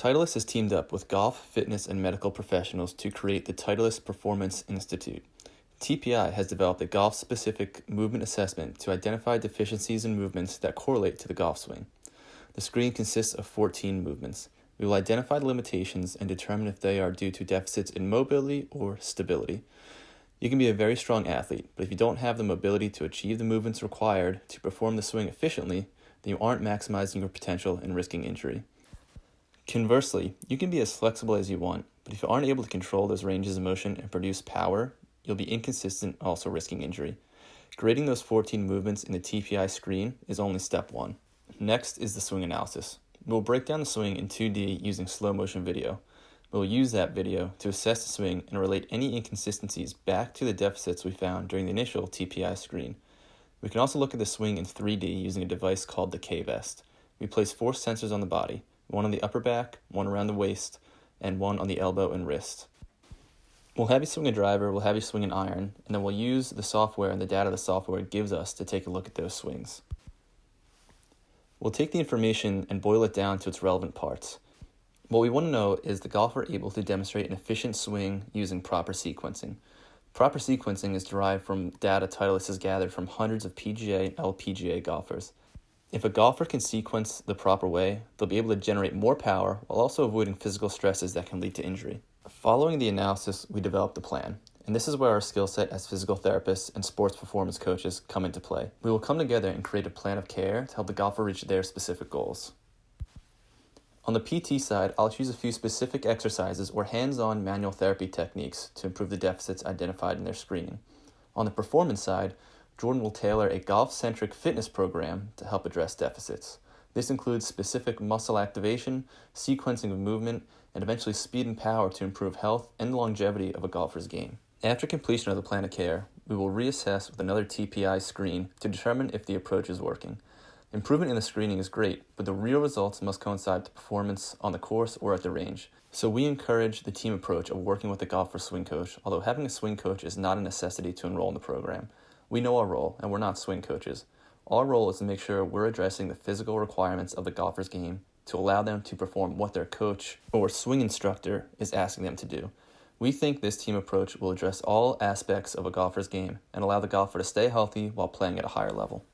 Titleist has teamed up with golf, fitness, and medical professionals to create the Titleist Performance Institute. TPI has developed a golf-specific movement assessment to identify deficiencies in movements that correlate to the golf swing. The screen consists of 14 movements. We will identify the limitations and determine if they are due to deficits in mobility or stability. You can be a very strong athlete, but if you don't have the mobility to achieve the movements required to perform the swing efficiently, then you aren't maximizing your potential and risking injury. Conversely, you can be as flexible as you want, but if you aren't able to control those ranges of motion and produce power, you'll be inconsistent, also risking injury. Grading those 14 movements in the TPI screen is only step one. Next is the swing analysis. We'll break down the swing in 2D using slow motion video. We'll use that video to assess the swing and relate any inconsistencies back to the deficits we found during the initial TPI screen. We can also look at the swing in 3D using a device called the K-Vest. We place 4 sensors on the body, one on the upper back, one around the waist, and one on the elbow and wrist. We'll have you swing a driver, we'll have you swing an iron, and then we'll use the software and the data the software gives us to take a look at those swings. We'll take the information and boil it down to its relevant parts. What we want to know is the golfer able to demonstrate an efficient swing using proper sequencing. Proper sequencing is derived from data Titleist has gathered from hundreds of PGA and LPGA golfers. If a golfer can sequence the proper way, they'll be able to generate more power while also avoiding physical stresses that can lead to injury. Following the analysis, we developed a plan, and this is where our skill set as physical therapists and sports performance coaches come into play. We will come together and create a plan of care to help the golfer reach their specific goals. On the PT side, I'll choose a few specific exercises or hands-on manual therapy techniques to improve the deficits identified in their screening. On the performance side, Jordan will tailor a golf-centric fitness program to help address deficits. This includes specific muscle activation, sequencing of movement, and eventually speed and power to improve health and longevity of a golfer's game. After completion of the plan of care, we will reassess with another TPI screen to determine if the approach is working. Improvement in the screening is great, but the real results must coincide with performance on the course or at the range. So we encourage the team approach of working with a golfer swing coach, although having a swing coach is not a necessity to enroll in the program. We know our role, and we're not swing coaches. Our role is to make sure we're addressing the physical requirements of the golfer's game to allow them to perform what their coach or swing instructor is asking them to do. We think this team approach will address all aspects of a golfer's game and allow the golfer to stay healthy while playing at a higher level.